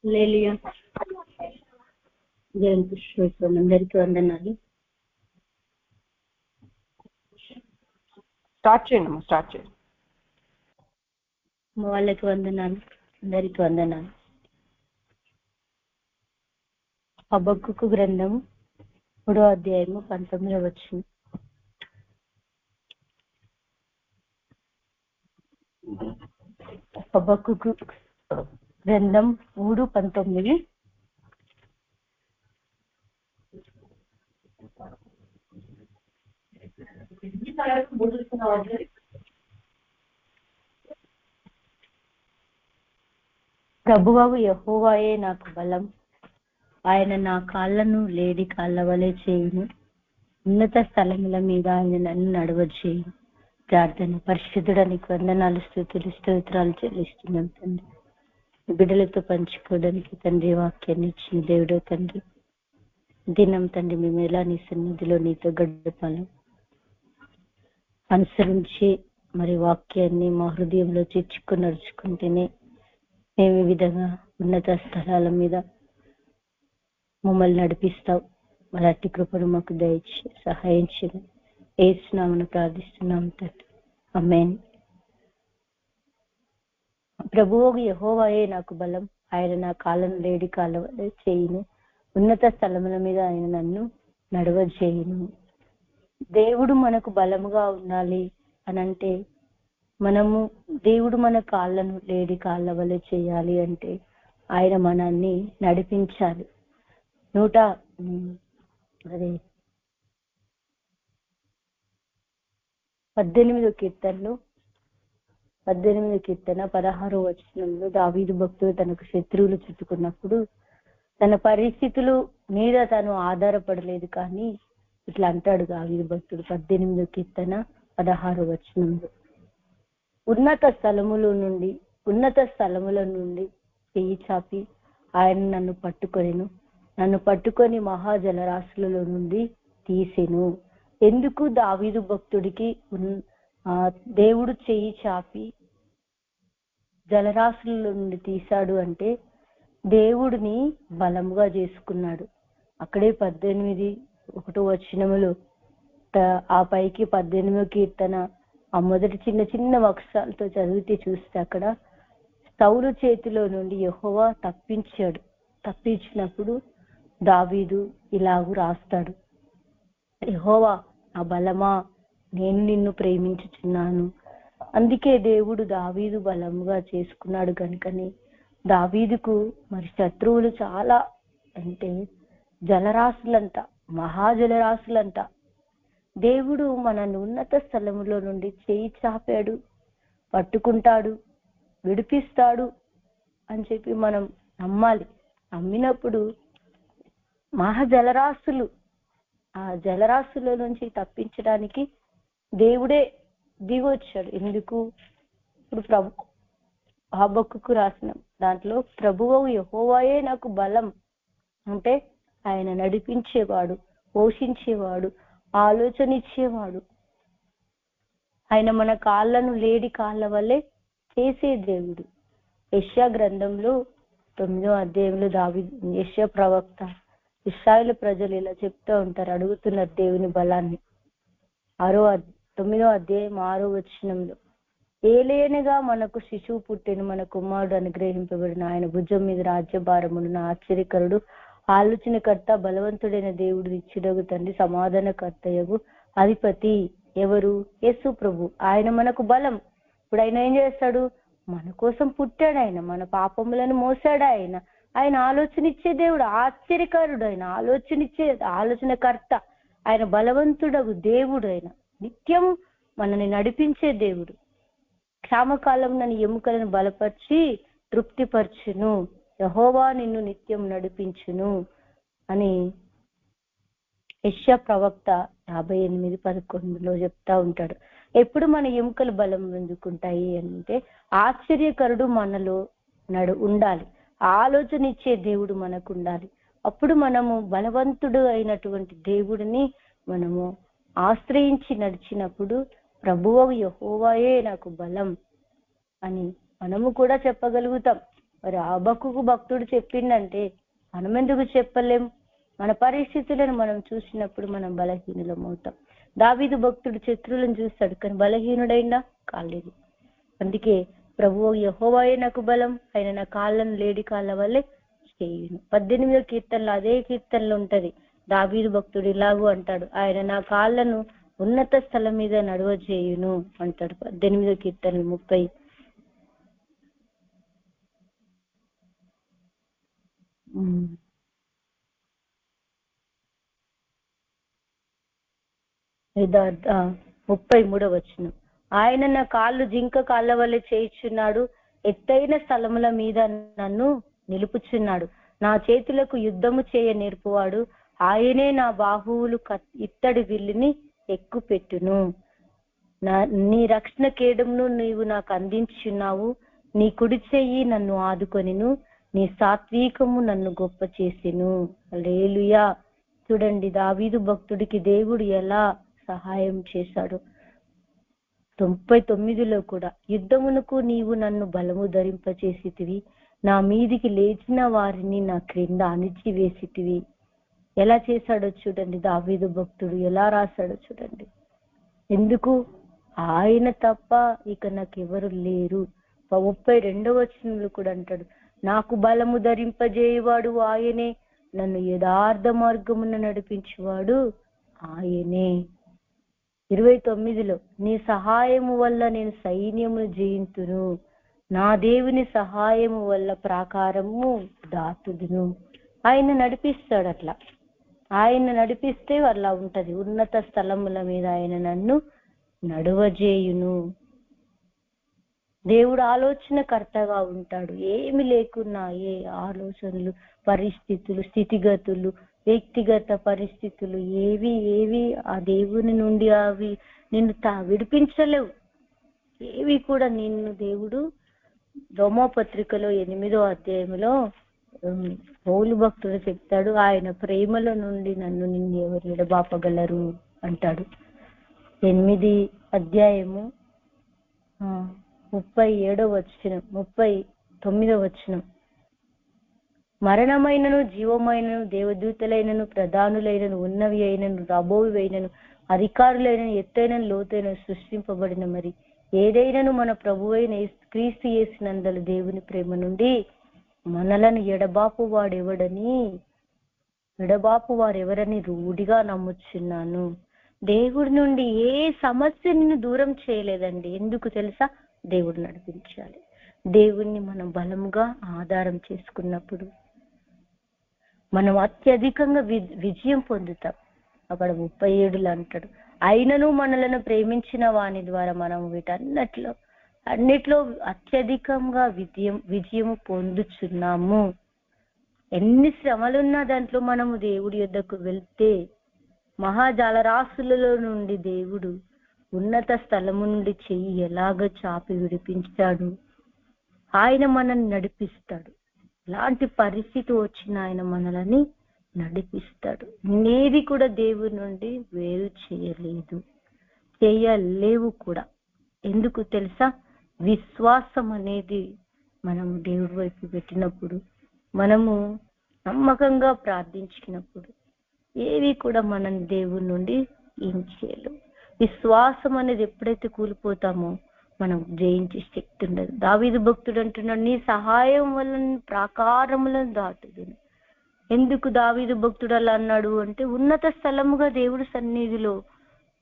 హల్లెలూయా. దేవునికి స్తోత్రం. అందరికీ వందనాలు. స్టార్ట్ చేయండి. మా వాళ్ళకి వందనాలు, అందరికీ వందనాలు. హబక్కూకు గ్రంథము 3వ అధ్యాయము 19వ వచనం. హబక్కూకు గ్రంథం 3:19. ప్రభువగు యెహోవాయే నాకు బలం, ఆయన నా కాళ్ళను లేడి కాళ్ళ వలె చేయును, ఉన్నత స్థలముల మీద ఆయన నన్ను నడవచేయును. ప్రార్థన. పరిశుద్ధుడా, నీకు వందనాలు, స్తుతులు, స్తోత్రాలు చెల్లిస్తున్నాం తండ్రి. బిడ్డలతో పంచుకోవడానికి తండ్రి వాక్యాన్ని ఇచ్చిన దేవుడో తండ్రి, దినం తండ్రి మేము ఎలా నీ సన్నిధిలో నీతో గడపాలి అనుసరించి మరి వాక్యాన్ని మా హృదయంలో చేర్చుకుని నడుచుకుంటేనే మేము ఈ విధంగా ఉన్నత స్థలాల మీద మమ్మల్ని నడిపిస్తావు. మరి అట్టి కృపను మాకు దయచి సహాయం చేయండి. యేసు నామమున ప్రార్థిస్తున్నాం తండ్రి, ఆమేన్. ప్రభువు యెహోవాయే నాకు బలం, ఆయన నా కాళ్ళను లేడి కాళ్ళ వలె చేయును, ఉన్నత స్థలముల మీద ఆయన నన్ను నడవచేయును. దేవుడు మనకు బలముగా ఉండాలి అనంటే, మనము దేవుడు మన కాళ్ళను లేడి కాళ్ళ వలె చేయాలి అంటే ఆయన మనల్ని నడిపించాలి. 18వ కీర్తనలో 18వ కీర్తన 16వ వచనంలో దావీదు భక్తుడు తనకు శత్రువులు చుట్టుకున్నప్పుడు తన పరిస్థితులు మీద తను ఆధారపడలేదు, కానీ ఇట్లా అంటాడు దావీదు భక్తుడు 18వ కీర్తన 16వ వచనంలో, ఉన్నత స్థలముల నుండి చెయ్యి చాపి ఆయన నన్ను పట్టుకొని మహాజలరాశులలో నుండి తీసెను. ఎందుకు దావీదు భక్తుడికి దేవుడు చెయ్యి చాపి జలరాశుల నుండి తీశాడు అంటే దేవుడిని బలముగా చేసుకున్నాడు. అక్కడే 18:1 వచనములు ఆ పైకి 18వ కీర్తన ఆ మొదటి చిన్న చిన్న అక్షరాలతో చదివితే చూస్తే అక్కడ సౌలు చేతిలో నుండి యెహోవా తప్పించినప్పుడు దావీదు ఇలాగూ రాస్తాడు, యెహోవా నా బలమా, నేను నిన్ను ప్రేమించుచున్నాను. అందుకే దేవుడు దావీదు బలముగా చేసుకున్నాడు కనుకనే దావీదుకు మరి శత్రువులు చాలా, అంటే జలరాశులంట, మహాజలరాశులంట. దేవుడు మనల్ని ఉన్నత స్థలములో నుండి చేయి చాపాడు, పట్టుకుంటాడు, విడిపిస్తాడు అని చెప్పి మనం నమ్మాలి. నమ్మినప్పుడు మహాజలరాశులు, ఆ జలరాశుల నుంచి తప్పించడానికి దేవుడే దిగొచ్చాడు. ఎందుకు? ఇప్పుడు హబక్కూకు రాసిన దాంట్లో ప్రభువు యెహోవాయే నాకు బలం అంటే ఆయన నడిపించేవాడు, పోషించేవాడు, ఆలోచన ఇచ్చేవాడు. ఆయన మన కాళ్ళను లేడి కాళ్ళ వల్లే చేసే దేవుడు. యెషయా గ్రంథంలో 9వ అధ్యాయంలో యెషయా ప్రవక్త ఇశ్రాయేలు ప్రజలు ఇలా చెప్తూ ఉంటారు, అడుగుతున్నారు దేవుని బలాన్ని. 9వ అధ్యాయం 6వ వచనంలో, ఏలేనగా మనకు శిశువు పుట్టెను, మన కుమారుడు అనుగ్రహింపబడిన, ఆయన భుజం మీద రాజ్యభారమును, ఆశ్చర్యకరుడు, ఆలోచనకర్త, బలవంతుడైన దేవుడు, నిత్యుడగు తండ్రి, సమాధానకర్తయగు అధిపతి. ఎవరు? యేసు ప్రభు. ఆయన మనకు బలం. ఇప్పుడు ఆయన ఏం చేస్తాడు? మన కోసం పుట్టాడు, ఆయన మన పాపములను మోసాడు, ఆయన ఆలోచన ఇచ్చే దేవుడు, ఆశ్చర్యకరుడు, ఆయన ఆలోచనకర్త, ఆయన బలవంతుడగు దేవుడు, ఆయన నిత్యం మనల్ని నడిపించే దేవుడు. క్షామకాలం నన్ను ఎముకలను బలపరిచి తృప్తిపరచును, యెహోవా నిన్ను నిత్యం నడిపించును అని యెషయా ప్రవక్త 58:11లో చెప్తా ఉంటాడు. ఎప్పుడు మన ఎముకలు బలం పొందుకుంటాయి అంటే ఆశ్చర్యకరుడు మనలో ఉండాలి, ఆలోచన ఇచ్చే దేవుడు మనకు ఉండాలి. అప్పుడు మనము బలవంతుడు అయినటువంటి దేవుడిని మనము ఆశ్రయించి నడిచినప్పుడు ప్రభువు యెహోవాయే నాకు బలం అని మనము కూడా చెప్పగలుగుతాం. మరి హబక్కూకు భక్తుడు చెప్పిండంటే మనం ఎందుకు చెప్పలేం? మన పరిస్థితులను మనం చూసినప్పుడు మనం బలహీనులం అవుతాం. దావీదు భక్తుడు శత్రువులను చూస్తాడు, కానీ బలహీనుడైనా కాలేదు. అందుకే ప్రభువు యెహోవాయే నాకు బలం, ఆయన నా కాళ్ళను లేడి కాళ్ళ వల్లే చేయును. 18వ కీర్తనలో అదే కీర్తనలో ఉంటది. దావీదు భక్తుడు ఇలాగూ అంటాడు, ఆయన నా కాళ్ళను ఉన్నత స్థలం మీద నడువ చేయును అంటాడు. 18వ కీర్తన 30. యథార్థ 33వ వచనం. ఆయన నా కాళ్ళు జింక కాళ్ళ వల్లే చేయిచున్నాడు, ఎత్తైన స్థలముల మీద నన్ను నిలుపుచున్నాడు. నా చేతులకు యుద్ధము చేయ నేర్పువాడు, ఆయనే నా బాహువులు ఇత్తడి విల్లుని ఎక్కుపెట్టును. నీ రక్షణ కేడమును నీవు నాకు అందించున్నావు, నీ కుడి చెయ్యి నన్ను ఆదుకొనిను, నీ సాత్వికము నన్ను గొప్ప చేసెను. హల్లెలూయా. చూడండి దావీదు భక్తుడికి దేవుడు ఎలా సహాయం చేశాడు. 99లో కూడా, యుద్ధమునకు నీవు నన్ను బలము ధరింపచేసితివి, నా మీదికి లేచిన వారిని నా క్రింద అణిచివేసితివి. ఎలా చేశాడో చూడండి దావీదు భక్తుడు, ఎలా రాశాడో చూడండి. ఎందుకు? ఆయన తప్ప ఇక నాకెవరు లేరు. 32వ వచనంలో కూడా అంటాడు, నాకు బలము ధరింపజేయవాడు ఆయనే, నన్ను యథార్థ మార్గమున నడిపించువాడు ఆయనే. 29లో, నీ సహాయము వల్ల నేను సైన్యమును జయింతును, నా దేవుని సహాయము వల్ల ప్రాకారము దాటుదును. ఆయన నడిపిస్తాడు. అట్లా ఆయన నడిపిస్తే అలా ఉంటది. ఉన్నత స్థలముల మీద ఆయన నన్ను నడువజేయును. దేవుడు ఆలోచనకర్తగా ఉంటాడు. ఏమి లేకున్నా, ఏ ఆలోచనలు, పరిస్థితులు, స్థితిగతులు, వ్యక్తిగత పరిస్థితులు ఏవి ఆ దేవుని నుండి అవి నిన్ను విడిపించలేవు. ఏవి కూడా నిన్ను దేవుడు రోమాపత్రికలో 8వ అధ్యాయంలో పౌలు భక్తుడు చెప్తాడు, ఆయన ప్రేమలో నుండి నిన్ను ఎవరు ఎడబాపగలరు అంటాడు. 8వ అధ్యాయము 37వ వచనం, 39వ వచనం. మరణమైనను జీవమైనను దేవదూతలైనను ప్రధానులైనను ఉన్నవి అయినను రాబోవి అయినను అధికారులైనను ఎత్తైన లోతైన సృష్టింపబడిన మరి ఏదైనాను మన ప్రభువైన క్రీస్తు యేసునందలి దేవుని ప్రేమ నుండి మనలను ఎడబాపు వారెవరని రూఢిగా నమ్ముచున్నాను. దేవుడి నుండి ఏ సమస్య నిన్ను దూరం చేయలేదండి. ఎందుకు తెలుసా? దేవుడు నడిపించాలి. దేవుణ్ణి మనం బలముగా ఆధారం చేసుకున్నప్పుడు మనం అత్యధికంగా విజయం పొందుతాం. అక్కడ 37లో అంటాడు, అయినను మనలను ప్రేమించిన వాని ద్వారా మనం అన్నిట్లో అత్యధికంగా విజయము పొందుచున్నాము. ఎన్ని శ్రమలున్నా దాంట్లో మనము దేవుడి యొద్దకు వెళ్తే, మహాజలరాశులలో నుండి దేవుడు ఉన్నత స్థలము నుండి చెయ్యి ఎలాగ చాపి విడిపించాడు. ఆయన మనల్ని నడిపిస్తాడు. ఎలాంటి పరిస్థితి వచ్చినా ఆయన మనల్ని నడిపిస్తాడు. నేది కూడా దేవుడి నుండి వేరు చేయలేవు కూడా. ఎందుకు తెలుసా? విశ్వాసం అనేది మనం దేవుడి వైపు పెట్టినప్పుడు, మనము నమ్మకంగా ప్రార్థించినప్పుడు ఏవి కూడా మనం దేవుడి నుండి ఏం చేయలేవు. విశ్వాసం అనేది ఎప్పుడైతే కూలిపోతామో మనం జయించే శక్తి ఉండదు. దావీదు భక్తుడు అంటున్నాడు, నీ సహాయం వల్ల ప్రాకారములను దాటుదును. ఎందుకు దావీదు భక్తుడు అలా అన్నాడు అంటే, ఉన్నత స్థలముగా దేవుడి సన్నిధిలో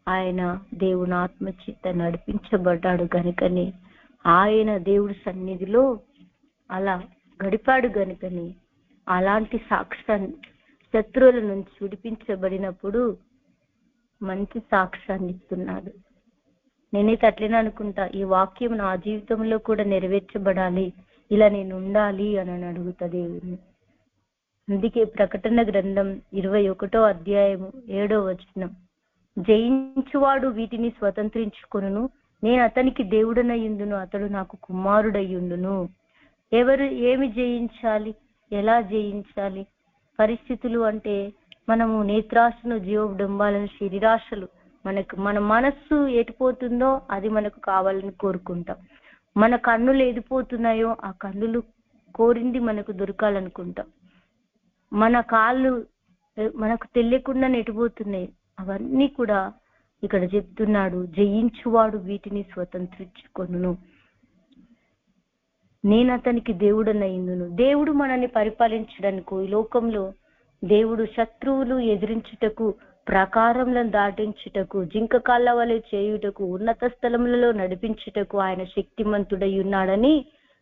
ఆయన దేవుని ఆత్మచేత నడిపించబడ్డాడు గనుకని, ఆయన దేవుడి సన్నిధిలో అలా గడిపాడు గనుకని అలాంటి సాక్ష్యాన్ని, శత్రువుల నుంచి విడిపించబడినప్పుడు మంచి సాక్ష్యాన్ని ఇస్తున్నాడు. నేనైతే అట్లనే అనుకుంటా, ఈ వాక్యం నా జీవితంలో కూడా నెరవేర్చబడాలి, ఇలా నేను ఉండాలి అని అడుగుతా దేవుడిని. అందుకే ప్రకటన గ్రంథం 21వ అధ్యాయము 7వ వచనం, జయించువాడు వీటిని స్వతంత్రించుకొనును, నేను అతనికి దేవుడనయ్యుందును, అతడు నాకు కుమారుడయ్యుండును. ఎవరు ఏమి జయించాలి? ఎలా జయించాలి? పరిస్థితులు అంటే మనము నేత్రాశను, జీవడంబాలను, శరీరాశలు, మన మనస్సు ఎటుపోతుందో అది మనకు కావాలని కోరుకుంటాం. మన కన్నులు ఎదిపోతున్నాయో ఆ కన్నులు కోరింది మనకు దొరకాలనుకుంటాం. మన కాళ్ళు మనకు తెలియకుండా నెట్టిపోతున్నాయి. అవన్నీ కూడా ఇక్కడ చెప్తున్నాడు, జయించువాడు వీటిని స్వతంత్రించుకొనును, నేను అతనికి దేవుడనయ్యుందును. దేవుడు మనల్ని పరిపాలించడానికి ఈ లోకంలో దేవుడు శత్రువులు ఎదిరించుటకు, ప్రాకారములను దాటించుటకు, జింక కాళ్ళ వలె చేయుటకు, ఉన్నత స్థలములలో నడిపించుటకు ఆయన శక్తిమంతుడై ఉన్నాడని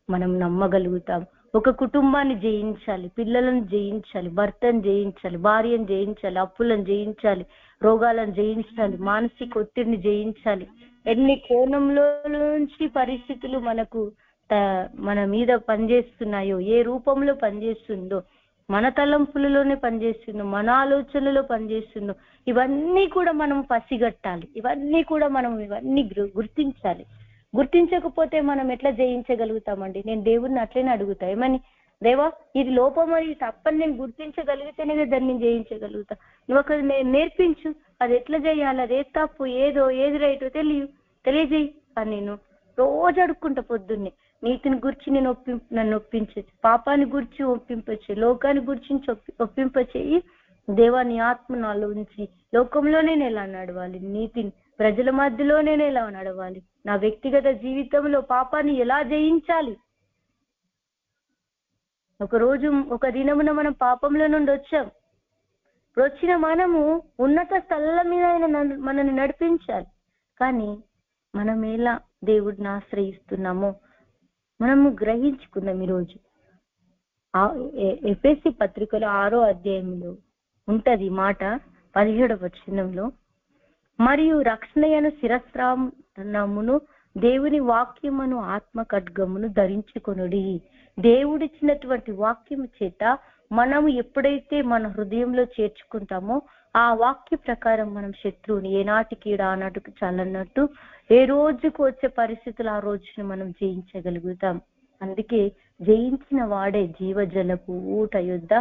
మనం నమ్మగలుగుతాం. ఒక కుటుంబాన్ని జయించాలి, పిల్లలను జయించాలి, భర్తను జయించాలి, భార్యను జయించాలి, అప్పులను జయించాలి, రోగాలను జయించాలి, మానసిక ఒత్తిడిని జయించాలి. ఎన్ని కోణంలో నుంచి పరిస్థితులు మన మీద పనిచేస్తున్నాయో, ఏ రూపంలో పనిచేస్తుందో, మన తలంపులలోనే పనిచేస్తుందో, మన ఆలోచనలో పనిచేస్తుందో, ఇవన్నీ కూడా మనం పసిగట్టాలి. ఇవన్నీ గుర్తించాలి. గుర్తించకపోతే మనం ఎట్లా జయించగలుగుతామండి? నేను దేవుడిని అట్లనే అడుగుతా, ఏమని, దేవా ఇది లోపం, అది తప్పని నేను గుర్తించగలిగితేనే దాన్ని జయించగలుగుతా. నువ్వు ఒక నేర్పించు, అది ఎట్లా చేయాలి, అది ఏది తప్పు, ఏది రైటో తెలియజేయి అని నేను రోజు అడుక్కుంటా. పొద్దున్నే నీతిని గురించి నన్ను ఒప్పించచ్చు, పాపాన్ని గురించి ఒప్పింపచ్చు, లోకాన్ని గురించి ఒప్పింపచేయి. దేవా నీ ఆత్మ నాలో ఉంచి లోకంలోనే నేను ఎలా నడవాలి, నీతిని ప్రజల మధ్యలోనే ఎలా నడవాలి, నా వ్యక్తిగత జీవితంలో పాపాన్ని ఎలా జయించాలి. ఒక దినమున మనం పాపంలో నుండి వచ్చాం. వచ్చిన మనము ఉన్నత స్థలాల మీద మనల్ని నడిపించాలి. కానీ మనం ఎలా దేవుడిని ఆశ్రయిస్తున్నామో మనము గ్రహించుకుందాం. ఈరోజు ఎఫెసీ పత్రికలో 6వ అధ్యాయంలో ఉంటది మాట, 17వ వచనంలో, మరియు రక్షణయను శిరస్త్రామును దేవుని వాక్యమును ఆత్మ ఖడ్గమును ధరించుకొనుడి. దేవుడిచ్చినటువంటి వాక్యము చేత మనము ఎప్పుడైతే మన హృదయంలో చేర్చుకుంటామో ఆ వాక్య ప్రకారం మనం శత్రువుని ఏనాటికి ఆనాటికి చాలన్నట్టు ఏ రోజుకు వచ్చే పరిస్థితులు ఆ రోజును మనం జయించగలుగుతాం. అందుకే జయించిన వాడే జీవజలపు ఊట యొద్ద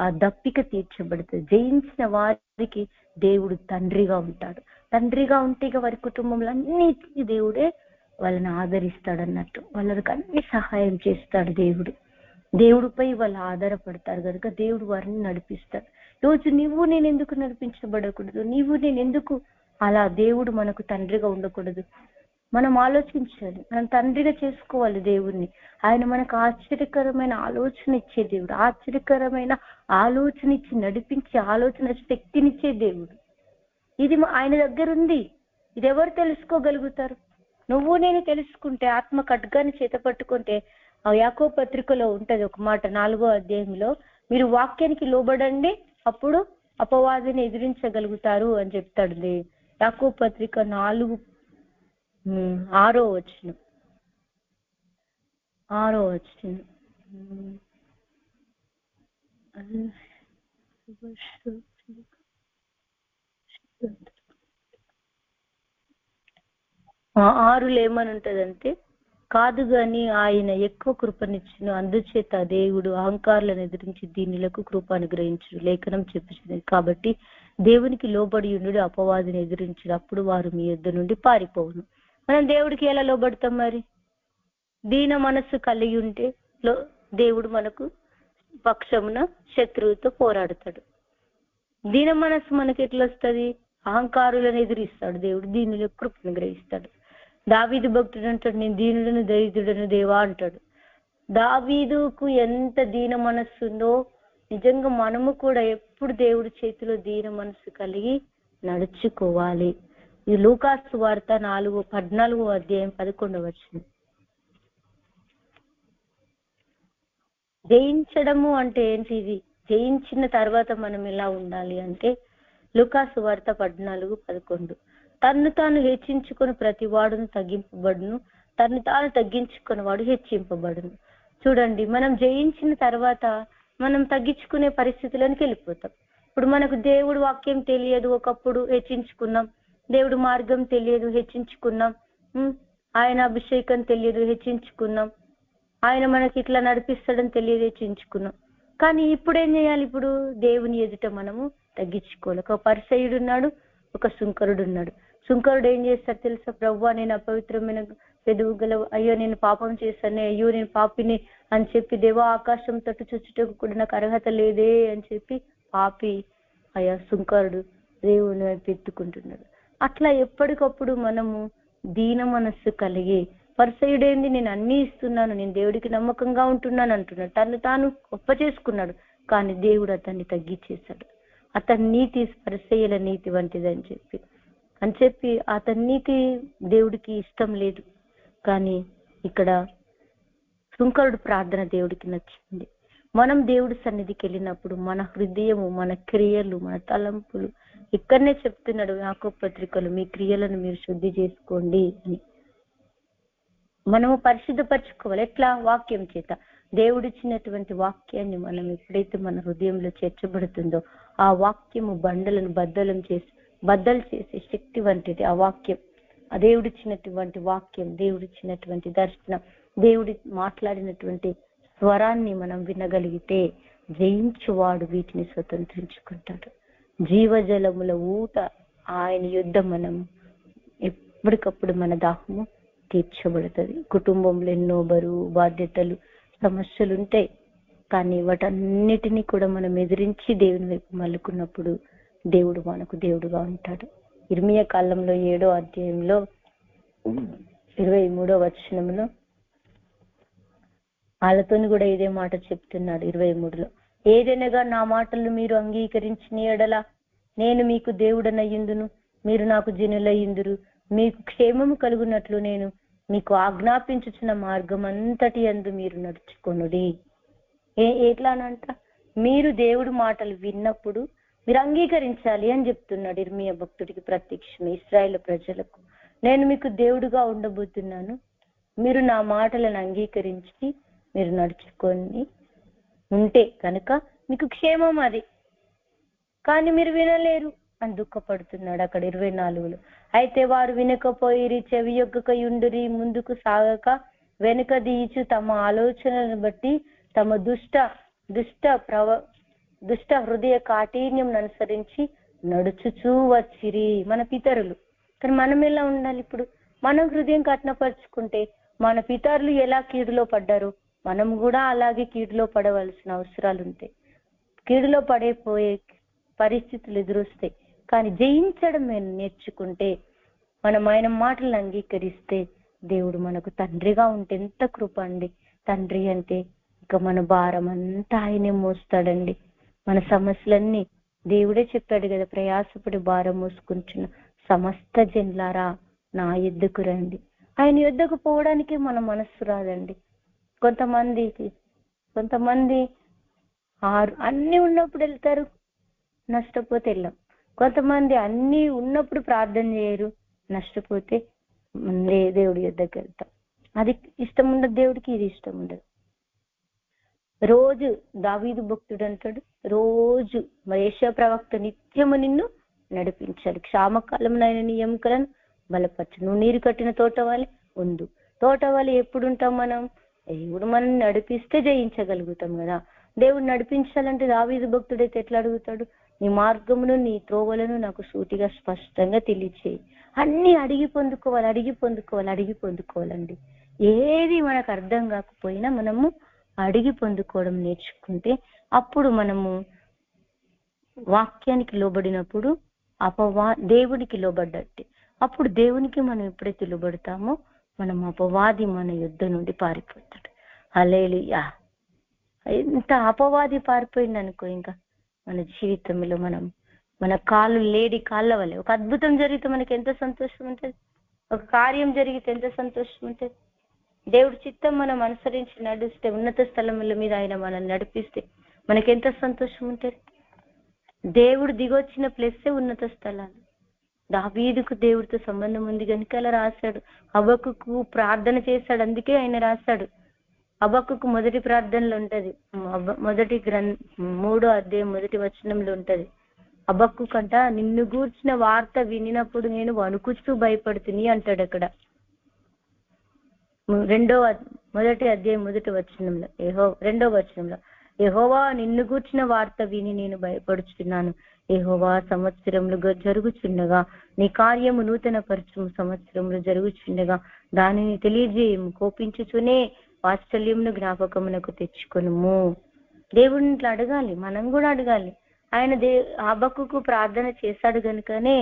ఆ దప్పిక తీర్చబడుతుంది. జయించిన వారికి దేవుడు తండ్రిగా ఉంటాడు. తండ్రిగా ఉంటే వారి కుటుంబంలో అన్నిటికీ దేవుడే వాళ్ళని ఆదరిస్తాడు అన్నట్టు, వాళ్ళకి అన్ని సహాయం చేస్తాడు. దేవుడిపై వాళ్ళు ఆధారపడతారు కనుక దేవుడు వారిని నడిపిస్తాడు. రోజు నువ్వు నేను ఎందుకు నడిపించబడకూడదు? నేను ఎందుకు అలా దేవుడు మనకు తండ్రిగా ఉండకూడదు? మనం ఆలోచించాలి, మనం తండ్రిగా చేసుకోవాలి దేవుణ్ణి. ఆయన మనకు ఆశ్చర్యకరమైన ఆలోచన ఇచ్చే దేవుడు, ఆశ్చర్యకరమైన ఆలోచన ఇచ్చి నడిపించే ఆలోచన శక్తినిచ్చే దేవుడు. ఇది ఆయన దగ్గర ఉంది. ఇది ఎవరు తెలుసుకోగలుగుతారు? నువ్వు నేను తెలుసుకుంటే, ఆత్మ ఖడ్గాన్ని చేత పట్టుకుంటే. ఆ యాకోబు పత్రికలో ఉంటది ఒక మాట, 4వ అధ్యాయంలో, మీరు వాక్యానికి లోబడండి, అప్పుడు అపవాదిని ఎదిరించగలుగుతారు అని చెప్తాడు. యాకోబు పత్రిక 4, 6వ వచనం. ఆరులో ఏమని ఉంటదంటే, కాదు గాని ఆయన ఎక్కువ కృపనిచ్చును, అందుచేత దేవుడు అహంకారులను ఎదిరించి దీనిలకు కృప అనుగ్రహించును లేఖనం చెప్పుచున్నది. కాబట్టి దేవునికి లోబడి ఉండు, అపవాదిని ఎదిరించుడు, అప్పుడు వారు మీ యొద్ద నుండి పారిపోవును. మనం దేవుడికి ఎలా లోబడతాం మరి? దీన మనస్సు కలిగి ఉంటే దేవుడు మనకు పక్షమున శత్రువుతో పోరాడతాడు. దీన మనస్సు మనకి ఎట్లా వస్తుంది? అహంకారులను ఎదిరిస్తాడు దేవుడు, దీనిలో కృపను గ్రహిస్తాడు. దావీదు భక్తుడు అంటాడు, నేను దీనుడను దరిద్రుడను దేవా అంటాడు. దావీదుకు ఎంత దీన మనస్సు ఉందో, నిజంగా మనము కూడా ఎప్పుడు దేవుడి చేతిలో దీన మనస్సు కలిగి నడుచుకోవాలి. ఈ లూకాసు వార్త 14వ అధ్యాయం 11వ వచనం. జయించడము అంటే ఏంటిది? జయించిన తర్వాత మనం ఎలా ఉండాలి అంటే, లూకాసు వార్త 14:11, తన్ను తాను హెచ్చించుకుని ప్రతి వాడును తగ్గింపబడును, తను తాను తగ్గించుకుని వాడు హెచ్చింపబడును. చూడండి, మనం జయించిన తర్వాత మనం తగ్గించుకునే పరిస్థితులకు వెళ్ళిపోతాం. ఇప్పుడు మనకు దేవుడు వాక్యం తెలియదు, ఒకప్పుడు హెచ్చించుకున్నాం. దేవుడు మార్గం తెలియదు, హెచ్చించుకున్నాం. ఆయన అభిషేకం తెలియదు, హెచ్చించుకున్నాం. ఆయన మనకి ఇట్లా నడిపిస్తాడని తెలియదు, హెచ్చించుకున్నాం. కానీ ఇప్పుడు ఏం చేయాలి? ఇప్పుడు దేవుని ఎదుట మనము తగ్గించుకోవాలి. ఒక పరిసయ్యుడు ఉన్నాడు, ఒక సుంకరుడు ఉన్నాడు. సుంకరుడు ఏం చేస్తాడు తెలుసా? ప్రభువా నేను అపవిత్రమైన పెదవు గల, అయ్యో నేను పాపం చేశానే, అయ్యో నేను పాపిని అని చెప్పి, దేవా ఆకాశం తట్టు చూచుటకు కూడా నాకు అర్హత లేదే అని చెప్పి పాపి అయ్యా సుంకరుడు దేవుని వైపు ఎత్తుకుంటున్నాడు. అట్లా ఎప్పటికప్పుడు మనము దీన మనస్సు కలిగి, పరిసయుడేంది నేను అన్ని ఇస్తున్నాను, నేను దేవుడికి నమ్మకంగా ఉంటున్నాను అంటున్నాడు, తను తాను గొప్ప చేసుకున్నాడు. కానీ దేవుడు అతన్ని తగ్గించేశాడు. అతని నీతి పరిసయ్యుల నీతి వంటిది అని చెప్పి అతని నీతి దేవుడికి ఇష్టం లేదు. కానీ ఇక్కడ సుంకరుడు ప్రార్థన దేవుడికి నచ్చింది. మనం దేవుడి సన్నిధికి వెళ్ళినప్పుడు మన హృదయము, మన క్రియలు, మన తలంపులు, ఇక్కడనే చెప్తున్నాడు యాకోబు పత్రికలు, మీ క్రియలను మీరు శుద్ధి చేసుకోండి అని. మనము పరిశుద్ధపరచుకోవాలి. ఎట్లా? వాక్యం చేత. దేవుడిచ్చినటువంటి వాక్యాన్ని మనం ఎప్పుడైతే మన హృదయంలో చేర్చబడుతుందో ఆ వాక్యము బండలను బద్దలు చేసే శక్తి వంటిది ఆ వాక్యం. ఆ దేవుడిచ్చినటువంటి వాక్యం, దేవుడిచ్చినటువంటి దర్శనం, దేవుడి మాట్లాడినటువంటి స్వరాన్ని మనం వినగలిగితే జయించువాడు వీటిని స్వతంత్రించుకుంటాడు. జీవజలముల ఊట ఆయన యుద్ధ మనం ఎప్పటికప్పుడు మన దాహము తీర్చబడుతుంది. కుటుంబంలో ఎన్నో బరువు, బాధ్యతలు, సమస్యలు ఉంటాయి. కానీ వాటన్నిటినీ కూడా మనం ఎదిరించి దేవుని వైపు మలుకున్నప్పుడు దేవుడు మనకు దేవుడుగా ఉంటాడు. ఇర్మియా కాలంలో 7వ అధ్యాయంలో 23వ వచనంలో వాళ్ళతోని కూడా ఇదే మాట చెప్తున్నాడు. 23లో, ఏదైనాగా నా మాటలు మీరు అంగీకరించిన ఎడల నేను మీకు దేవుడనయ్యుందును, మీరు నాకు జనులయ్యుందురు, మీకు క్షేమము కలుగునట్లు నేను మీకు ఆజ్ఞాపించుచున్న మార్గం అంతటి యందు మీరు నడుచుకొనుడి. ఎట్లానంట? మీరు దేవుడి మాటలు విన్నప్పుడు మీరు అంగీకరించాలి అని చెప్తున్నాడు ఇర్మియా భక్తుడికి ప్రత్యక్షమే. ఇశ్రాయేలు ప్రజలకు, నేను మీకు దేవుడుగా ఉండబోతున్నాను, మీరు నా మాటలను అంగీకరించి మీరు నడుచుకొని ఉంటే కనుక మీకు క్షేమం అది. కానీ మీరు వినలేరు అని దుఃఖపడుతున్నాడు అక్కడ 24లో. అయితే వారు వినకపోయిరి, చెవి యొక్కకయుండురి, ముందుకు సాగక వెనుక దీచు తమ ఆలోచనలను బట్టి తమ దుష్ట హృదయ కాఠిన్యం అనుసరించి నడుచుచూ వచ్చిరి. మన పితరులు. కానీ మనం ఎలా ఉండాలి? ఇప్పుడు మనం హృదయం కఠినపరుచుకుంటే మన పితరులు ఎలా కీడులో పడ్డారు, మనం కూడా అలాగే కీడులో పడవలసిన అవసరాలు ఉంటాయి. కీడులో పడిపోయే పరిస్థితులు ఎదురొస్తాయి. కానీ జయించడం నేర్చుకుంటే, మనం ఆయన మాటలను అంగీకరిస్తే దేవుడు మనకు తండ్రిగా ఉంటే ఎంత కృప అండి. తండ్రి అంటే ఇక మన భారం అంతా ఆయనే మోస్తాడండి. మన సమస్యలన్నీ దేవుడే చెప్పాడు కదా, ప్రయాసపడి భారం మోసుకుంటున్న సమస్త జనులారా నా యుద్ధకు రండి. ఆయన యుద్ధకు పోవడానికి మన మనస్సు రాదండి. కొంతమంది అన్ని ఉన్నప్పుడు వెళ్తారు, నష్టపోతే వెళ్ళాం. కొంతమంది అన్ని ఉన్నప్పుడు ప్రార్థన చేయరు, నష్టపోతే దేవుడి యుద్ధకి వెళ్తాం. అది ఇష్టం ఉండదు దేవుడికి, ఇది ఇష్టం ఉండదు. రోజు దావీదు భక్తుడు అంటాడు, రోజు యేషయా ప్రవక్త నిత్యము నిన్ను నడిపించాలి, క్షామకాలంలో ఆయన నీ ఎముకలను బలపరచు, నువ్వు నీరు కట్టిన తోటవాలి ఉండు. తోటవాలి ఎప్పుడు ఉంటాం మనం? దేవుడు మనం నడిపిస్తే జయించగలుగుతాం కదా. దేవుడు నడిపించాలంటే దావీదు భక్తుడైతే ఎట్లా అడుగుతాడు? నీ మార్గమును నీ త్రోవలను నాకు సూటిగా స్పష్టంగా తెలియచేయి. అన్ని అడిగి పొందుకోవాలండి. ఏది మనకు అర్థం కాకపోయినా మనము అడిగి పొందుకోవడం నేర్చుకుంటే అప్పుడు మనము వాక్యానికి లోబడినప్పుడు దేవునికి లోబడ్డట్టే. అప్పుడు దేవునికి మనం ఎప్పుడైతే లోబడతామో మనం అపవాది మన యుద్ధ నుండి పారిపోతాడు. హల్లెలూయా. ఎంత అపవాది పారిపోయింది అనుకో, ఇంకా మన జీవితంలో మన లేడి కాళ్ళ వల్లే ఒక అద్భుతం జరిగితే మనకి ఎంత సంతోషం ఉంటుంది, ఒక కార్యం జరిగితే ఎంత సంతోషం ఉంటుంది. దేవుడి చిత్తం మనం అనుసరించి నడిస్తే, ఉన్నత స్థలముల మీద ఆయన మనల్ని నడిపిస్తే మనకెంత సంతోషం ఉంటుంది. దేవుడు దిగొచ్చిన ప్లేసే ఉన్నత స్థలాలు. దావీదుకు దేవుడితో సంబంధం ఉంది కనుక అలా రాశాడు. హబక్కుకు ప్రార్థన చేశాడు, అందుకే ఆయన రాశాడు. హబక్కుకు మొదటి ప్రార్థనలో ఉంటది, 3వ అధ్యాయం 1వ వచనంలో ఉంటది. హబక్కు కంట నిన్ను గూర్చిన వార్త వినినప్పుడు నేను వణుకుచూ భయపడుతుని అంటాడు అక్కడ. 1వ అధ్యాయం 1వ వచనంలో 2వ వచనంలో, యెహోవా నిన్ను గూర్చిన వార్త విని నేను భయపడుచున్నాను, యెహోవా సంవత్సరములు జరుగుచుండగా నీ కార్యము నూతన పరచుము, సంవత్సరములు జరుగుచుండగా దానిని తెలియజేయము, కోపించుచునే వాత్సల్యమును జ్ఞాపకమునకు తెచ్చుకొనుము. దేవుడిని ఇట్లా అడగాలి, మనం కూడా అడగాలి. ఆయన హబక్కుకు ప్రార్థన చేశాడు కనుకనే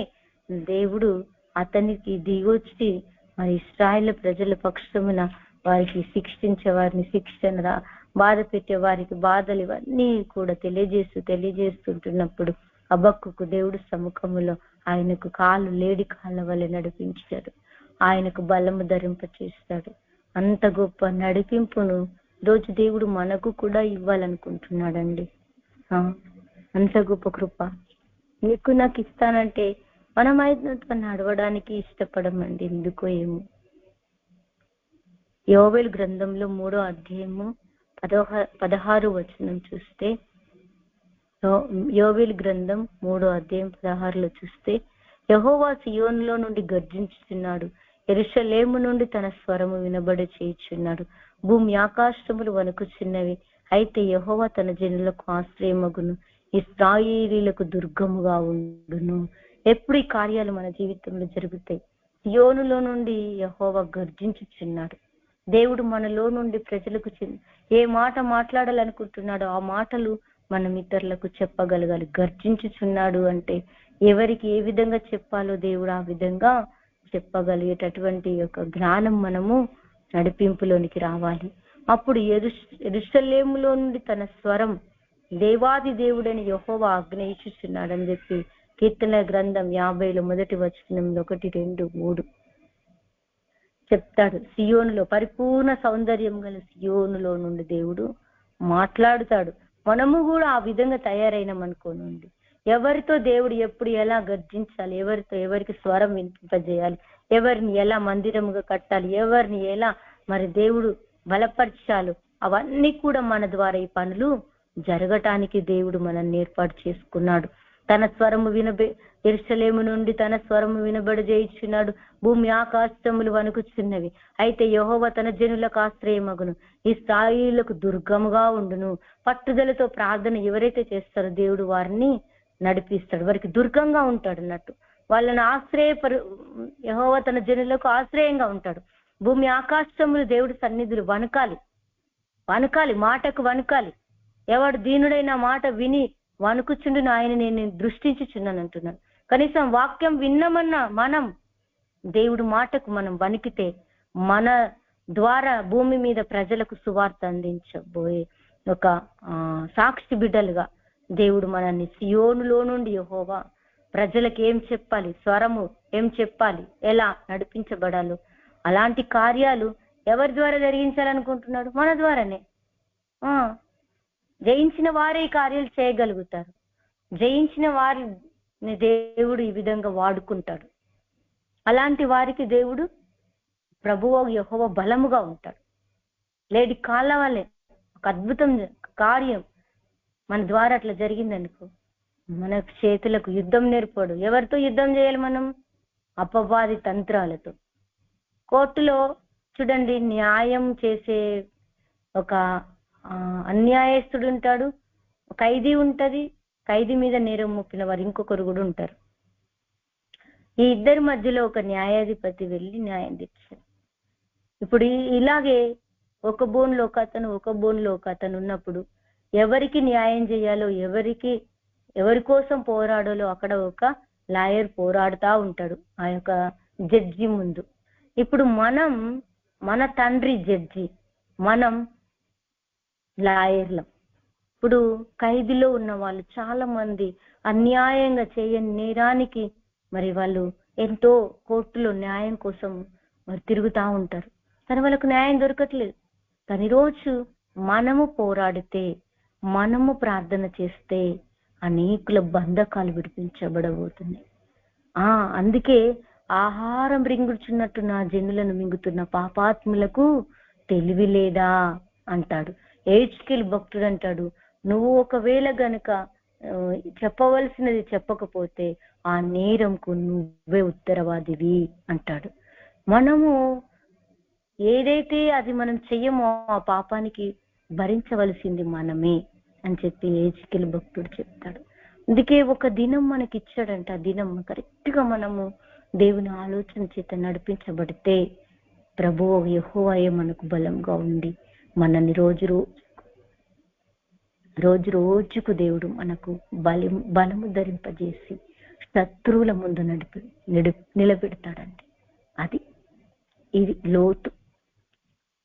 దేవుడు అతనికి దిగొచ్చి మరి ఇశ్రాయేలు ప్రజల పక్షమున వారికి శిక్షించే వారిని శిక్షణ, బాధ పెట్టే వారికి బాధలు, ఇవన్నీ కూడా తెలియజేస్తుంటున్నప్పుడు హబక్కుకు దేవుడు సముఖములో ఆయనకు లేడి కాళ్ళ వల్ల నడిపించాడు, ఆయనకు బలము ధరింప చేస్తాడు. అంత గొప్ప నడిపింపును రోజు దేవుడు మనకు కూడా ఇవ్వాలనుకుంటున్నాడండి. అంత గొప్ప కృప నీకు నాకు ఇస్తానంటే మనం ఆయనతో నడవడానికి ఇష్టపడమండి. ఎందుకో ఏమో. యోవేలు గ్రంథంలో 3వ అధ్యాయము 16 వచనం చూస్తే, యోవేలు గ్రంథం 3వ అధ్యాయం 16లో చూస్తే, యెహోవా సియోనులో నుండి గర్జించుచున్నాడు, యెరూషలేము నుండి తన స్వరము వినబడి చేయుచున్నాడు. భూమి ఆకాశములు వణుకుచున్నవి, అయితే యెహోవా తన జనులకు ఆశ్రయమగును, ఇశ్రాయేలీయులకు దుర్గముగా ఉండును. ఎప్పుడు ఈ కార్యాలు మన జీవితంలో జరుగుతాయి? సియోనులో నుండి యెహోవా గర్జించుచున్నాడు. దేవుడు మనలో నుండి ప్రజలకు ఏ మాట మాట్లాడాలనుకుంటున్నాడో ఆ మాటలు మనం ఇతరులకు చెప్పగలగాలి. గర్జించుచున్నాడు అంటే ఎవరికి ఏ విధంగా చెప్పాలో దేవుడు ఆ విధంగా చెప్పగలిగేటటువంటి యొక్క జ్ఞానం మనము నడిపింపులోనికి రావాలి. అప్పుడు యెరూషలేములో నుండి తన స్వరం దేవాది దేవుడని యెహోవా ఆజ్ఞయించుచున్నాడని చెప్పి కీర్తన గ్రంథం 50లో మొదటి వచనంలో 1, 2, 3 చెప్తాడు. సియోనులో పరిపూర్ణ సౌందర్యం గల సియోనులో నుండి దేవుడు మాట్లాడుతాడు. మనము కూడా ఆ విధంగా తయారైనాం అనుకోనండి. ఎవరితో దేవుడు ఎప్పుడు ఎలా గర్జించాలి, ఎవరికి స్వరం వినిపింపజేయాలి, ఎవరిని ఎలా మందిరముగా కట్టాలి, ఎవరిని ఎలా మరి దేవుడు బలపరచాలి, అవన్నీ కూడా మన ద్వారా ఈ పనులు జరగటానికి దేవుడు మనల్ని ఏర్పాటు చేసుకున్నాడు. తన స్వరము యెరూషలేము నుండి తన స్వరము వినబడి చేయుచున్నాడు. భూమి ఆకాశములు వణుకుచున్నవి, అయితే యెహోవా తన జనులకు ఆశ్రయమగును, ఇశ్రాయేలులకు దుర్గముగా ఉండును. పట్టుదలతో ప్రార్థన ఎవరైతే చేస్తారో దేవుడు వారిని నడిపిస్తాడు, వారికి దుర్గంగా ఉంటాడు అన్నట్టు. వాళ్ళని యెహోవా తన జనులకు ఆశ్రయంగా ఉంటాడు. భూమి ఆకాశములు దేవుడి సన్నిధులు వణకాలి, మాటకు వణకాలి. ఎవడు దీనుడైన మాట విని వణుకుచుండును, ఆయన నేను దృష్టించుచున్నాను అంటున్నాను. కనీసం వాక్యం విన్నామన్నా మనం దేవుడు మాటకు మనం వణికితే మన ద్వారా భూమి మీద ప్రజలకు సువార్త అందించబోయే ఒక సాక్షి బిడ్డలుగా దేవుడు మనల్ని సియోనులో నుండి యెహోవా ప్రజలకు ఏం చెప్పాలి, స్వరము ఏం చెప్పాలి, ఎలా నడిపించబడాలో అలాంటి కార్యాలు ఎవరి ద్వారా జరిగించాలనుకుంటున్నాడు? మన ద్వారానే. జయించిన వారే ఈ కార్యాలు చేయగలుగుతారు. జయించిన వారిని దేవుడు ఈ విధంగా వాడుకుంటాడు. అలాంటి వారికి దేవుడు ప్రభువు యెహోవా బలముగా ఉంటాడు. లేడి కాళ్ళ వల్లే ఒక అద్భుతం కార్యం మన ద్వారా అట్లా జరిగిందనుకో, మన చేతులకు యుద్ధం నేర్పాడు. ఎవరితో యుద్ధం చేయాలి మనం? అపవాది తంత్రాలతో. కోర్టులో చూడండి, న్యాయం చేసే ఒక అన్యాయస్తుడు ఉంటాడు, ఖైదీ ఉంటది, ఖైదీ మీద నేరం మోపిన వారు ఇంకొకరు కూడా ఉంటారు. ఈ ఇద్దరి మధ్యలో ఒక న్యాయాధిపతి వెళ్ళి న్యాయం తెచ్చాడు. ఇప్పుడు ఇలాగే ఒక బోన్లో ఒక అతను ఉన్నప్పుడు ఎవరికి న్యాయం చేయాలో, ఎవరి కోసం పోరాడాలో అక్కడ ఒక లాయర్ పోరాడుతూ ఉంటాడు ఆ యొక్క జడ్జి ముందు. ఇప్పుడు మన తండ్రి జడ్జి, మనం లాయర్లం. ఇప్పుడు ఖైదీలో ఉన్న వాళ్ళు చాలా మంది అన్యాయంగా చేయని నేరానికి మరి వాళ్ళు ఎంతో కోర్టులో న్యాయం కోసం మరి తిరుగుతూ ఉంటారు, కానీ వాళ్ళకు న్యాయం దొరకట్లేదు. కానీ రోజు మనము పోరాడితే, మనము ప్రార్థన చేస్తే అనేకుల బంధకాలు విడిపించబడబోతున్నాయి. అందుకే ఆహారం రింగుచున్నట్టు నా జనులను మింగుతున్న పాపాత్ములకు తెలివి లేదా అంటాడు. హెజ్కేలు భక్తుడు అంటాడు, నువ్వు ఒకవేళ గనుక చెప్పవలసినది చెప్పకపోతే ఆ నేరంకు నువ్వే ఉత్తరవాదివి అంటాడు. మనము ఏదైతే అది మనం చెయ్యమో ఆ పాపానికి భరించవలసింది మనమే అని చెప్పి హెజ్కేలు భక్తుడు చెప్తాడు. అందుకే ఒక దినం మనకి ఇచ్చాడంట. ఆ దినం కరెక్ట్ గా మనము దేవుని ఆలోచన చేత నడిపించబడితే ప్రభువు యెహోవాయే మనకు బలంగా ఉండి మనల్ని రోజు రోజుకు దేవుడు మనకు బలము ధరింపజేసి శత్రువుల ముందు నిలబెడతాడండి. అది ఇది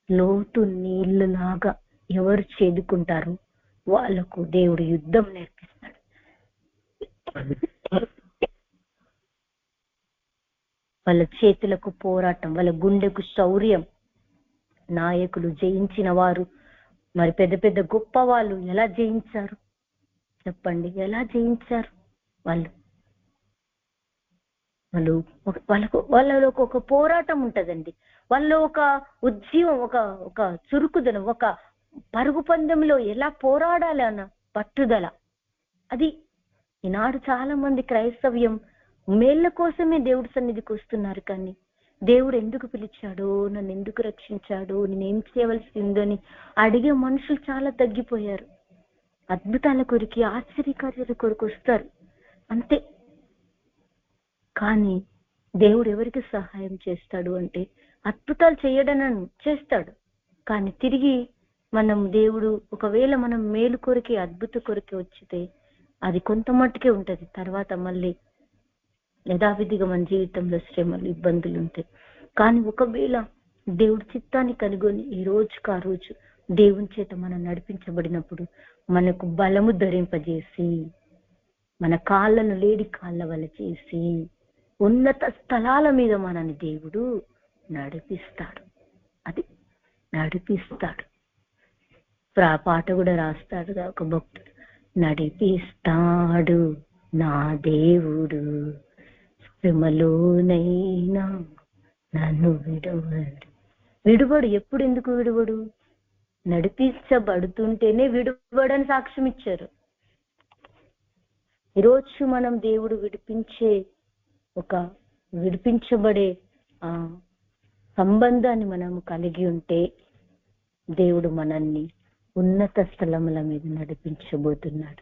లోతు నీళ్ళలాగా ఎవరు చేదుకుంటారో వాళ్ళకు దేవుడు యుద్ధం నేర్పిస్తాడు. వాళ్ళ చేతులకు పోరాటం, వాళ్ళ గుండెకు శౌర్యం. నాయకులు జయించిన వారు, మరి పెద్ద పెద్ద గొప్ప వాళ్ళు ఎలా జయించారు చెప్పండి? ఎలా జయించారు? వాళ్ళలో ఒక పోరాటం ఉంటదండి. వాళ్ళలో ఒక ఉద్యమం, ఒక చురుకుదనం, ఒక పరుగు పందెంలో ఎలా పోరాడాలి అన్న పట్టుదల. అది ఈనాడు చాలా మంది క్రైస్తవ్యం మేళ్ల కోసమే దేవుడి సన్నిధికి వస్తున్నారు, కానీ దేవుడు ఎందుకు పిలిచాడు, నన్ను ఎందుకు రక్షించాడు, నేనేం చేయవలసిందని అడిగే మనుషులు చాలా తగ్గిపోయారు. అద్భుతాల కొరికి, ఆశ్చర్యకార్యాల కొరకు వస్తారు అంతే. కానీ దేవుడు ఎవరికి సహాయం చేస్తాడు అంటే అద్భుతాలు చేయడనని చేస్తాడు, కానీ తిరిగి దేవుడు ఒకవేళ మనం మేలు కొరికి, అద్భుత కొరికి వచ్చితే అది కొంత మట్టుకే ఉంటది. తర్వాత మళ్ళీ యథావిధిగా మన జీవితంలో శ్రమలు, ఇబ్బందులు ఉంటాయి. కానీ ఒకవేళ దేవుడి చిత్తాన్ని కనుగొని ఈ రోజుకు ఆ రోజు దేవుని చేత మనం నడిపించబడినప్పుడు మనకు బలము ధరింపజేసి, మన కాళ్ళను లేడి కాళ్ళ వల్ల చేసి ఉన్నత స్థలాల మీద మనని దేవుడు నడిపిస్తాడు. అది నడిపిస్తాడు. పాట కూడా రాస్తాడు ఒక భక్తుడు, నడిపిస్తాడు నా దేవుడు శ్రమలోనైనా నన్ను విడువడు. ఎప్పుడు ఎందుకు విడువడు? నడిపించబడుతుంటేనే విడువడని సాక్ష్యం ఇచ్చారు. ఈరోజు మనం దేవుడు విడిపించబడే సంబంధాన్ని మనము కలిగి ఉంటే దేవుడు మనల్ని ఉన్నత స్థలముల మీద నడిపించబోతున్నాడు.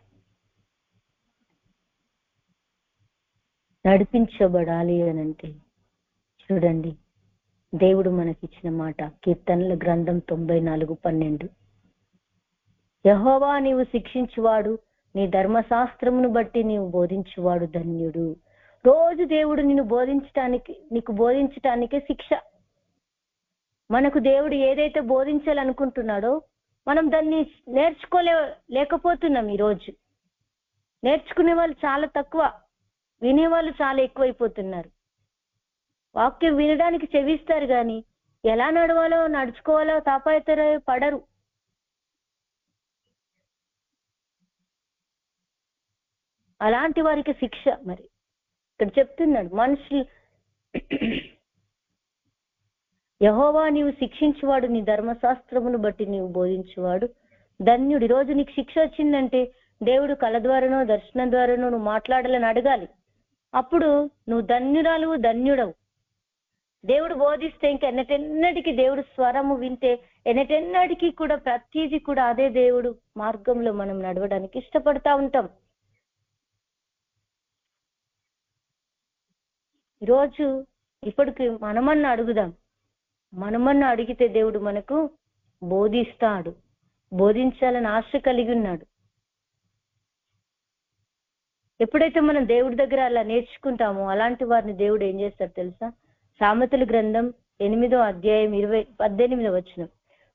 నడిపించబడాలి అనంటే చూడండి, దేవుడు మనకిచ్చిన మాట కీర్తనల గ్రంథం 94:12, యెహోవా నీవు శిక్షించువాడు, నీ ధర్మశాస్త్రమును బట్టి నీవు బోధించువాడు ధన్యుడు. రోజు దేవుడు నీకు బోధించటానికే శిక్ష. మనకు దేవుడు ఏదైతే బోధించాలనుకుంటున్నాడో మనం దాన్ని లేకపోతున్నాం. ఈరోజు నేర్చుకునే వాళ్ళు చాలా తక్కువ, వినేవాళ్ళు చాలా ఎక్కువైపోతున్నారు. వాక్యం వినడానికి చెవిస్తారు, కానీ ఎలా నడుచుకోవాలో పడరు. అలాంటి వారికి శిక్ష. మరి ఇక్కడ చెప్తున్నాడు, మనుషులు యెహోవా నీవు శిక్షించువాడు, నీ ధర్మశాస్త్రమును బట్టి నీవు బోధించువాడు ధన్యుడు. ఈరోజు నీకు శిక్ష వచ్చిందంటే దేవుడు కళ ద్వారానో దర్శనం ద్వారానో నువ్వు మాట్లాడాలని అడగాలి. అప్పుడు నువ్వు ధన్యుడవు. దేవుడు బోధిస్తే ఇంక ఎన్నటెన్నటికి దేవుడు స్వరము వింటే ఎన్నటెన్నటికి కూడా ప్రతిదీ కూడా అదే దేవుడు మార్గంలో మనం నడవడానికి ఇష్టపడతా ఉంటాం. ఈరోజు ఇప్పటికి మనమన్నా అడిగితే దేవుడు మనకు బోధిస్తాడు. బోధించాలని ఆశ కలిగి ఉన్నాడు. ఎప్పుడైతే మనం దేవుడి దగ్గర అలా నేర్చుకుంటామో అలాంటి వారిని దేవుడు ఏం చేస్తాడు తెలుసా? సామెతల గ్రంథం 8:18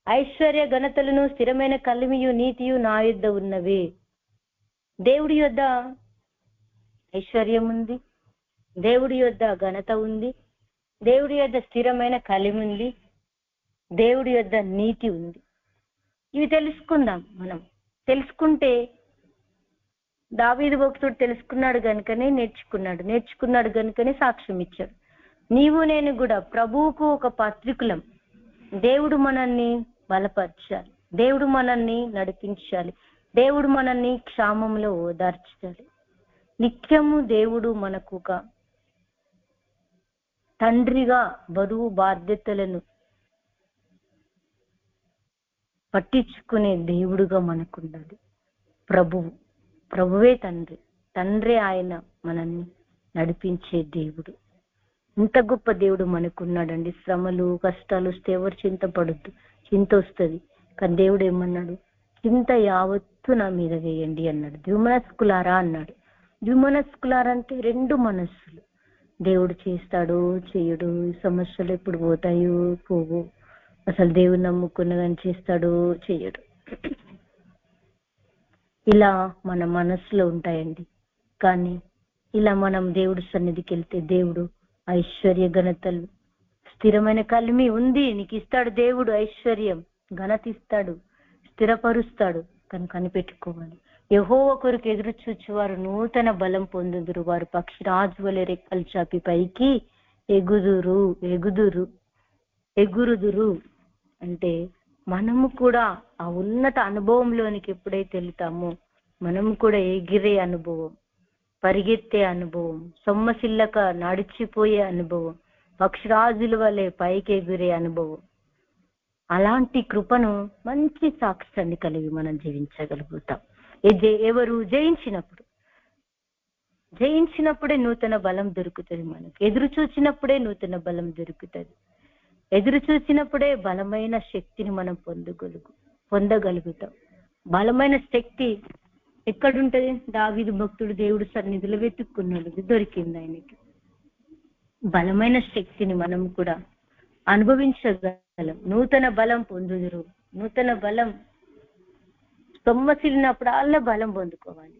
ఐశ్వర్య ఘనతలను స్థిరమైన కలిమియు నీతియు నా యొద్ద ఉన్నవి. దేవుడి యొద్ద ఐశ్వర్యం ఉంది, దేవుడి యొద్ద ఘనత ఉంది, దేవుడి యొద్ద స్థిరమైన కలిమి ఉంది, దేవుడి యొద్ద నీతి ఉంది. ఇవి తెలుసుకుందాం. మనం తెలుసుకుంటే దావీదు భక్తుడు తెలుసుకున్నాడు గనుకనే నేర్చుకున్నాడు గనుకనే సాక్ష్యం ఇచ్చాడు. నీవు నేను కూడా ప్రభువుకు ఒక పత్రికులం. దేవుడు మనల్ని బలపరచాలి, దేవుడు మనల్ని నడిపించాలి, దేవుడు మనల్ని క్షామంలో ఓదార్చాలి. నిత్యము దేవుడు మనకు ఒక తండ్రిగా బరువు బాధ్యతలను పట్టించుకునే దేవుడుగా మనకుండాలి. ప్రభువే తండ్రి. తండ్రి ఆయన మనల్ని నడిపించే దేవుడు. ఇంత గొప్ప దేవుడు మనకున్నాడండి. శ్రమలు కష్టాలు వస్తే ఎవరు చింతపడద్దు, చింత వస్తుంది. కానీ దేవుడు ఏమన్నాడు? చింత యావత్తు నా మీద వేయండి అన్నాడు. ద్విమనస్కులారా అన్నాడు. ద్విమనస్కులారా అంటే రెండు మనస్సులు. దేవుడు చేస్తాడు చేయడు, సమస్యలు ఎప్పుడు పోతాయో పోవు, అసలు దేవుడు నమ్ముకున్న కానీ చేస్తాడు చెయ్యడు, ఇలా మన మనసులో ఉంటాయండి. కానీ ఇలా మనం దేవుడి సన్నిధికి వెళ్తే దేవుడు ఐశ్వర్య ఘనతలు, స్థిరమైన కలిమి ఉంది నీకు ఇస్తాడు. దేవుడు ఐశ్వర్యం ఘనత ఇస్తాడు, స్థిరపరుస్తాడు. కానీ కనిపెట్టుకోవాలి. యెహోవా కొరకు ఎదురు చూచువారు నూతన బలం పొందుదురు, వారు పక్షిరాజు వలె రెక్కలు చాపి పైకి ఎగురుదురు. అంటే మనము కూడా ఆ ఉన్నత అనుభవంలోనికి ఎప్పుడైతే వెళ్తామో మనము కూడా ఎగిరే అనుభవం, పరిగెత్తే అనుభవం, సొమ్మసిల్లక నడిచిపోయే అనుభవం, పక్షిరాజుల వలె పైకి ఎగురే అనుభవం, అలాంటి కృపను మంచి సాక్ష్యాన్ని కలిగి మనం జీవించగలుగుతాం. ఎవరు జయించినప్పుడే నూతన బలం దొరుకుతుంది మనకు. ఎదురు చూసినప్పుడే నూతన బలం దొరుకుతుంది. ఎదురు చూసినప్పుడే బలమైన శక్తిని మనం పొందగలుగుతాం. బలమైన శక్తి ఎక్కడుంటది? దావీదు భక్తుడు దేవుడు సన్నిధిలో వెతుక్కున్నాడు, దొరికింది ఆయనకి. బలమైన శక్తిని మనం కూడా అనుభవించగలం. నూతన బలం పొందుదురు. నూతన బలం సొమ్మసిలినప్పుడు అలా బలం పొందుకోవాలి.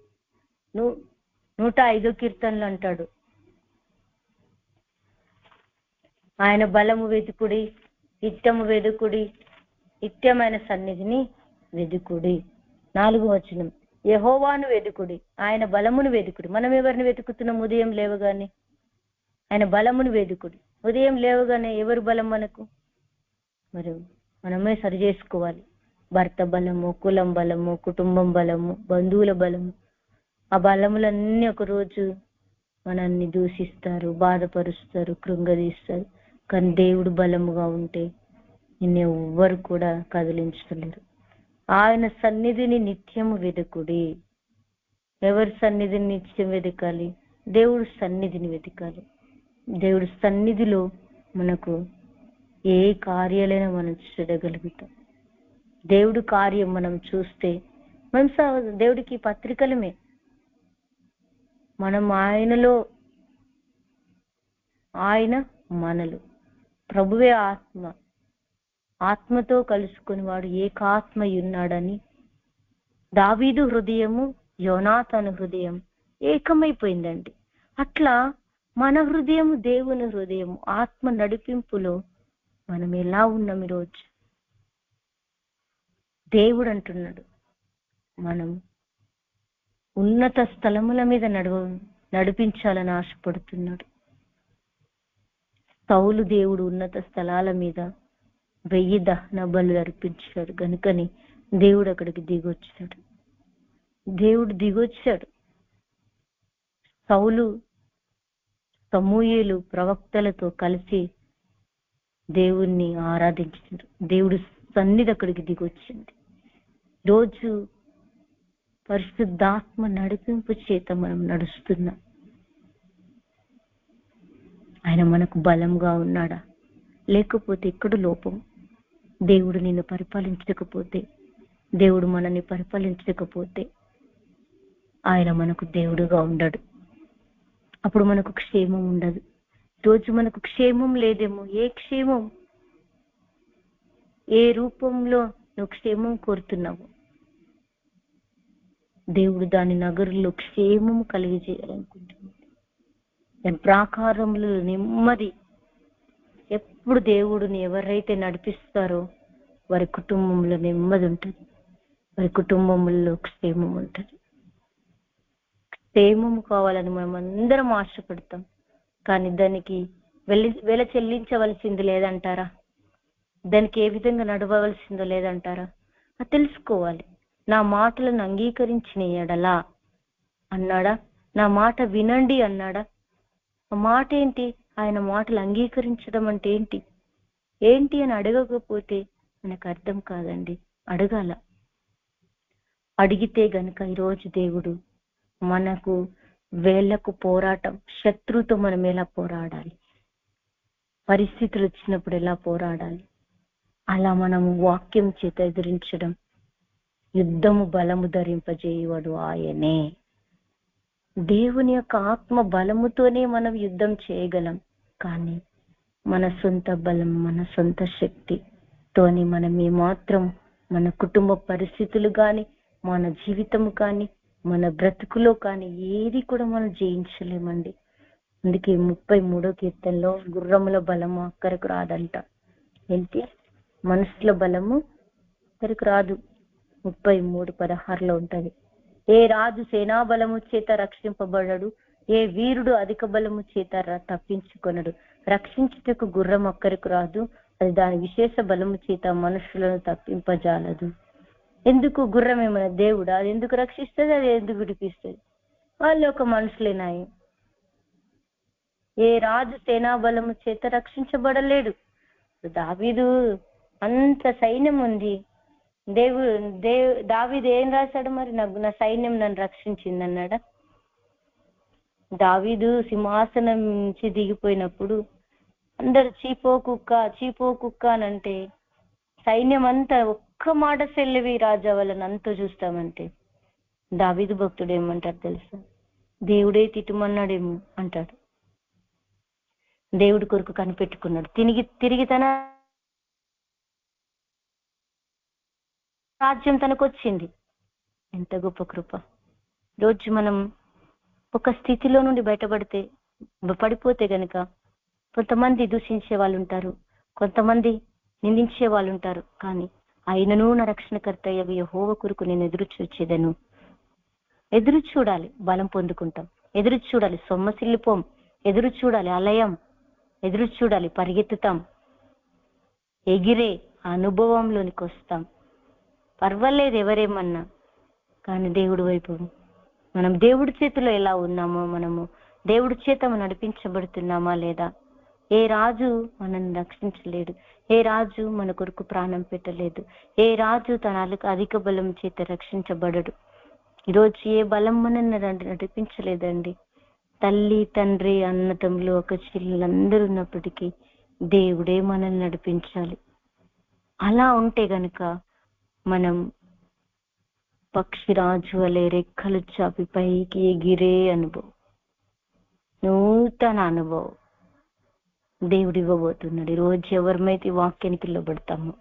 105వ కీర్తనలు అంటాడు, ఆయన బలము వెతుకుడి, నిత్యము వెదుకుడి, నిత్యమైన సన్నిధిని వెదుకుడి. 4వ వచనం, యెహోవాను వెదుకుడి, ఆయన బలమును వెదుకుడి. మనం ఎవరిని వెతుకుతున్నాం? ఉదయం లేవగానే ఆయన బలమును వెదుకుడి. ఉదయం లేవగానే ఎవరు బలం మనకు? మరి మనమే సరి చేసుకోవాలి. భర్త బలము, కులం బలము, కుటుంబం బలము, బంధువుల బలము, ఆ బలములన్నీ ఒకరోజు మనల్ని దూషిస్తారు, బాధపరుస్తారు, కృంగదీస్తారు. కానీ దేవుడు బలముగా ఉంటే నిన్ను ఎవ్వరు కూడా కదిలించలేరు. ఆయన సన్నిధిని నిత్యము వెతుకుడి. ఎవరి సన్నిధిని నిత్యం వెతకాలి? దేవుడు సన్నిధిని వెతకాలి. దేవుడి సన్నిధిలో మనకు ఏ కార్యాలైనా మనం చూడగలుగుతాం. దేవుడు కార్యం మనం చూస్తే మనం దేవుడికి పత్రికలమే. మనం ఆయనలో, ఆయన మనలో. ప్రభువే ఆత్మ, ఆత్మతో కలుసుకుని వాడు ఏకాత్మయున్నాడని దావీదు హృదయము యోనాతాను హృదయం ఏకమైపోయిందండి. అట్లా మన హృదయం దేవుని హృదయం ఆత్మ నడిపింపులో మనం ఎలా ఉన్నాం ఈరోజు? దేవుడు అంటున్నాడు మనం ఉన్నత స్థలముల మీద నడిపించాలని ఆశపడుతున్నాడు. సౌలు దేవుడు ఉన్నత స్థలాల మీద 1000 దహన బలులు అర్పించాడు కనుకని దేవుడు అక్కడికి దిగొచ్చాడు. సౌలు సమూయేలు ప్రవక్తలతో కలిసి దేవుణ్ణి ఆరాధించారు. దేవుడు సన్నిధి అక్కడికి దిగొచ్చింది. రోజు పరిశుద్ధాత్మ నడిపింపు చేత మనం నడుస్తున్నాం. ఆయన మనకు బలంగా ఉన్నాడా? లేకపోతే ఎక్కడ లోపం? దేవుడు నిన్ను పరిపాలించకపోతే, దేవుడు మనల్ని పరిపాలించకపోతే ఆయన మనకు దేవుడుగా ఉండడు. అప్పుడు మనకు క్షేమం ఉండదు. రోజు మనకు క్షేమం లేదేమో. ఏ క్షేమం? ఏ రూపంలో నువ్వు క్షేమం కోరుతున్నావు? దేవుడు దాని నగరులో క్షేమం కలిగి చేయాలనుకుంటున్నాడు. దాని ప్రాకారంలో నెమ్మది. ఎప్పుడు దేవుడిని ఎవరైతే నడిపిస్తారో వారి కుటుంబంలో నెమ్మది ఉంటుంది, వారి కుటుంబంలో క్షేమం ఉంటుంది. క్షేమం కావాలని మనం అందరం ఆశపడతాం. కానీ దానికి వెల చెల్లించవలసింది లేదంటారా? దానికి ఏ విధంగా నడవవలసిందో లేదంటారా? అది తెలుసుకోవాలి. నా మాటలను అంగీకరించిన ఎడలా అన్నాడా? నా మాట వినండి అన్నాడా? ఆ మాట ఏంటి? ఆయన మాటలు అంగీకరించడం అంటే ఏంటి అని అడగకపోతే మనకు అర్థం కాదండి. అడగాల. అడిగితే గనుక ఈరోజు దేవుడు మనకు వేళ్లకు పోరాటం, శత్రువుతో మనం ఎలా పోరాడాలి, పరిస్థితులు వచ్చినప్పుడు ఎలా పోరాడాలి, అలా మనము వాక్యం చేత ఎదిరించడం. యుద్ధము బలము ధరింపజేయువాడు ఆయనే. దేవుని యొక్క ఆత్మ బలముతోనే మనం యుద్ధం చేయగలం. కానీ మన సొంత బలం, మన సొంత శక్తితోని మనం ఏమాత్రం మన కుటుంబ పరిస్థితులు కానీ, మన జీవితము కానీ, మన బ్రతుకులో కానీ ఏది కూడా మనం జయించలేమండి. అందుకే 33వ కీర్తనలో గుర్రముల బలము అక్కరకు రాదంట. ఏంటి? మనుషుల బలము అక్కరకు రాదు. 33:16 ఉంటది. ఏ రాజు సేనా బలము చేత రక్షింపబడడు, ఏ వీరుడు అధిక బలము చేత తప్పించుకొనడు. రక్షించుటకు గుర్రం అక్కరకు రాదు, అది దాని విశేష బలము చేత మనుషులను తప్పింపజాలదు. ఎందుకు? గుర్రం ఏమైనా దేవుడా? అది ఎందుకు రక్షిస్తుంది? అది ఎందుకు విడిపిస్తుంది? వాళ్ళు ఒక మనుషులేనాయి. ఏ రాజు సేనా బలము చేత రక్షించబడలేడు. దావీదు అంత సైన్యం ఉంది. దావీదు ఏం రాశాడు మరి? నా సైన్యం నన్ను రక్షించింది అన్నాడా? దావీదు సింహాసనం నుంచి దిగిపోయినప్పుడు అందరు చీపో కుక్క అని అంటే, సైన్యం అంతా ఒక్క మాట సెల్లివి రాజా వాళ్ళని అంతా చూస్తామంటే, దావీదు భక్తుడు ఏమంటారు తెలుసా? దేవుడే తిట్టుమన్నాడేమో అంటాడు. దేవుడి కొరకు కనిపెట్టుకున్నాడు. తిరిగి తన రాజ్యం తనకు వచ్చింది. ఎంత గొప్ప కృప! రోజు మనం ఒక స్థితిలో నుండి పడిపోతే గనక కొంతమంది దూషించే వాళ్ళు ఉంటారు, కొంతమంది నిందించే వాళ్ళు ఉంటారు. కానీ ఆయనను నా రక్షణకర్త యెహోవా కొరకు నేను ఎదురు చూచేదను. ఎదురు చూడాలి, బలం పొందుకుంటాం. ఎదురు చూడాలి, సొమ్మసిల్లిపోం. ఎదురు చూడాలి, అలయం. ఎదురు చూడాలి, పరిగెత్తుతాం. ఎగిరే అనుభవంలోనికి వస్తాం. పర్వాలేదు ఎవరేమన్నా, కానీ దేవుడి వైపు మనం దేవుడి చేతిలో ఎలా ఉన్నామో, మనము దేవుడి చేత నడిపించబడుతున్నామా లేదా? ఏ రాజు మనల్ని రక్షించలేడు, ఏ రాజు మన కొరకు ప్రాణం పెట్టలేదు, ఏ రాజు తన అధిక బలం చేత రక్షించబడడు. ఈరోజు ఏ బలం మనల్ని నడిపించలేదండి. తల్లి, తండ్రి, అన్నతమ్ములు, ఒక చెల్లెలందరూ ఉన్నప్పటికీ దేవుడే మనల్ని నడిపించాలి. అలా ఉంటే గనుక మనం పక్షిరాజు వలె రెక్కలు చాపి పైకి ఎగిరే అనుభవం, నూతన అనుభవం దేవుడు ఇవ్వబోతున్నాడు. ఈరోజు ఎవరిమైతే వాక్యానికి నిలబడతామో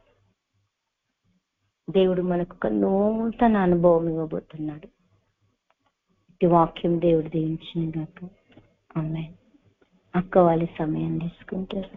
దేవుడు మనకు ఒక నూతన అనుభవం ఇవ్వబోతున్నాడు. ఈ వాక్యం దేవుడు దీవించిన గాక. ఆమేన్. అక్క వాళ్ళ సమయం తీసుకుంటారు.